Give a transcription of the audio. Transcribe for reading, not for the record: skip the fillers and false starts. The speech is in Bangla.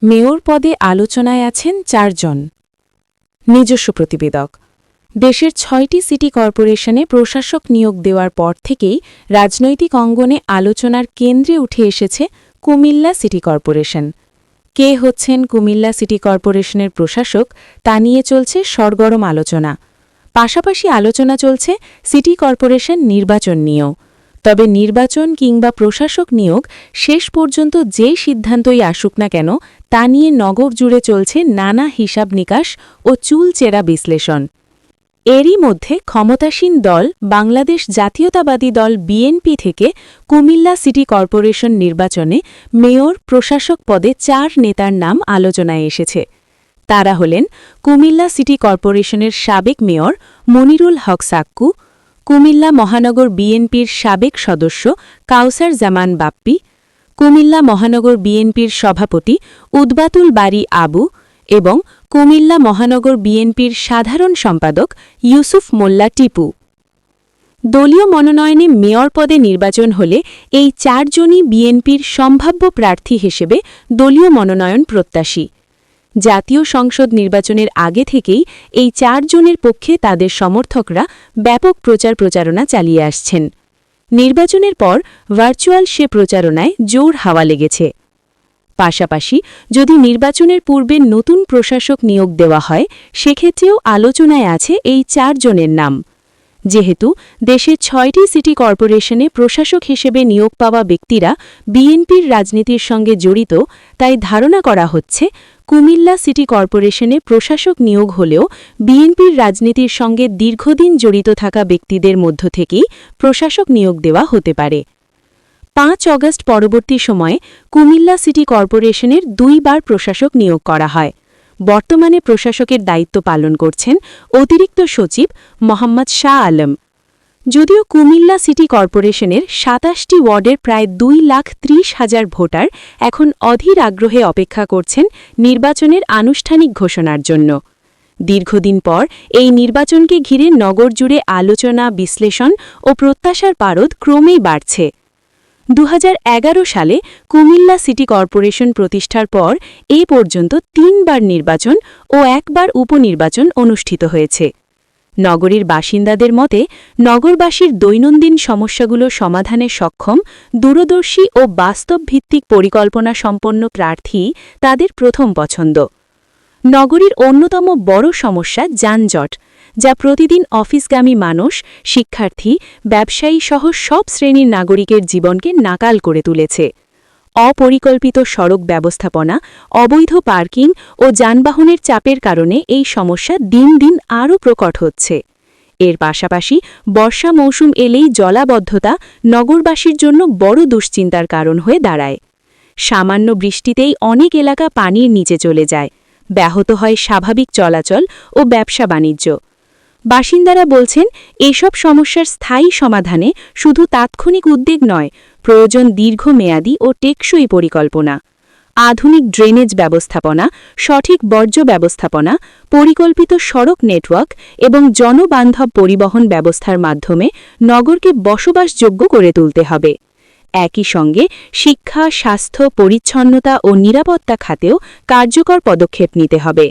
মেয়র পদে আলোচনায় আছেন ৪ জন। নিজস্ব প্রতিবেদক। দেশের ৬টি সিটি কর্পোরেশনে প্রশাসক নিয়োগ দেওয়ার পর থেকেই রাজনৈতিক অঙ্গনে আলোচনার কেন্দ্রে উঠে এসেছে কুমিল্লা সিটি কর্পোরেশন। কে হচ্ছেন কুমিল্লা সিটি কর্পোরেশনের প্রশাসক তা নিয়ে চলছে সরগরম আলোচনা। পাশাপাশি আলোচনা চলছে সিটি কর্পোরেশন নির্বাচন নিয়েও। তবে নির্বাচন কিংবা প্রশাসক নিয়োগ শেষ পর্যন্ত যে সিদ্ধান্তই আসুক না কেন তা নিয়ে নগর জুড়ে চলছে নানা হিসাব নিকাশ ও চুলচেরা বিশ্লেষণ। এরই মধ্যে ক্ষমতাসীন দল বাংলাদেশ জাতীয়তাবাদী দল বিএনপি থেকে কুমিল্লা সিটি কর্পোরেশন নির্বাচনে মেয়র প্রশাসক পদে ৪ নেতার নাম আলোচনায় এসেছে। তারা হলেন কুমিল্লা সিটি কর্পোরেশনের সাবেক মেয়র মনিরুল হক সাক্কু, কুমিল্লা মহানগর বিএনপির সাবেক সদস্য কাউসার জামান বাপ্পি, কুমিল্লা মহানগর বিএনপির সভাপতি উদ্বাতুল বারী আবু এবং কুমিল্লা মহানগর বিএনপির সাধারণ সম্পাদক ইউসুফ মোল্লা টিপু। দলীয় মনোনয়নে মেয়র পদে নির্বাচন হলে এই ৪ জনই বিএনপির সম্ভাব্য প্রার্থী হিসেবে দলীয় মনোনয়ন প্রত্যাশী। জাতীয় সংসদ নির্বাচনের আগে থেকেই এই ৪ জনের পক্ষে তাদের সমর্থকরা ব্যাপক প্রচারণা চালিয়ে আসছেন। নির্বাচনের পর ভার্চুয়াল সে প্রচারণায় জোর হাওয়া লেগেছে। পাশাপাশি যদি নির্বাচনের পূর্বে নতুন প্রশাসক নিয়োগ দেওয়া হয় সেক্ষেত্রেও আলোচনায় আছে এই ৪ জনের নাম। যেহেতু দেশের ৬টি সিটি কর্পোরেশনে প্রশাসক হিসেবে নিয়োগ পাওয়া ব্যক্তিরা বিএনপির রাজনীতির সঙ্গে জড়িত, তাই ধারণা করা হচ্ছে কুমিল্লা সিটি কর্পোরেশনে প্রশাসক নিয়োগ হলেও বিএনপির রাজনীতির সঙ্গে দীর্ঘদিন জড়িত থাকা ব্যক্তিদের মধ্য থেকেই প্রশাসক নিয়োগ দেওয়া হতে পারে। ৫ অগস্ট পরবর্তী সময়ে কুমিল্লা সিটি কর্পোরেশনের ২ বার প্রশাসক নিয়োগ করা হয়। বর্তমানে প্রশাসকের দায়িত্ব পালন করছেন অতিরিক্ত সচিব মোহাম্মদ শাহ আলম। যদিও কুমিল্লা সিটি কর্পোরেশনের ২৭টি ওয়ার্ডের প্রায় ২,৩০,০০০ ভোটার এখন অধীর আগ্রহে অপেক্ষা করছেন নির্বাচনের আনুষ্ঠানিক ঘোষণার জন্য। দীর্ঘদিন পর এই নির্বাচনকে ঘিরে নগর জুড়ে আলোচনা, বিশ্লেষণ ও প্রত্যাশার পারদ ক্রমেই বাড়ছে। ২০১১ সালে কুমিল্লা সিটি কর্পোরেশন প্রতিষ্ঠার পর এ পর্যন্ত ৩ বার নির্বাচন ও ১ বার উপনির্বাচন অনুষ্ঠিত হয়েছে। নগরীর বাসিন্দাদের মতে নগরবাসীর দৈনন্দিন সমস্যাগুলো সমাধানে সক্ষম, দূরদর্শী ও বাস্তবভিত্তিক পরিকল্পনা সম্পন্ন প্রার্থী তাদের প্রথম পছন্দ। নগরীর অন্যতম বড় সমস্যা যানজট, যা প্রতিদিন অফিসগামী মানুষ, শিক্ষার্থী, ব্যবসায়ী সহ সব শ্রেণীর নাগরিকের জীবনকে নাকাল করে তুলেছে। অপরিকল্পিত সড়ক ব্যবস্থাপনা, অবৈধ পার্কিং ও যানবাহনের চাপের কারণে এই সমস্যা দিন দিন আরও প্রকট হচ্ছে। এর পাশাপাশি বর্ষা মৌসুম এলেই জলাবদ্ধতা নগরবাসীর জন্য বড় দুশ্চিন্তার কারণ হয়ে দাঁড়ায়। সামান্য বৃষ্টিতেই অনেক এলাকা পানির নিচে চলে যায়, ব্যাহত হয় স্বাভাবিক চলাচল ও ব্যবসা বাণিজ্য। বাসিন্দারা বলছেন এসব সমস্যার স্থায়ী সমাধানে শুধু তাৎক্ষণিক উদ্যোগ নয়, প্রয়োজন দীর্ঘমেয়াদী ও টেকসই পরিকল্পনা। আধুনিক ড্রেনেজ ব্যবস্থাপনা, সঠিক বর্জ্য ব্যবস্থাপনা, পরিকল্পিত সড়ক নেটওয়ার্ক এবং জনবান্ধব পরিবহন ব্যবস্থার মাধ্যমে নগরকে বসবাসযোগ্য করে তুলতে হবে। একই সঙ্গে শিক্ষা, স্বাস্থ্য, পরিচ্ছন্নতা ও নিরাপত্তা খাতেও কার্যকর পদক্ষেপ নিতে হবে।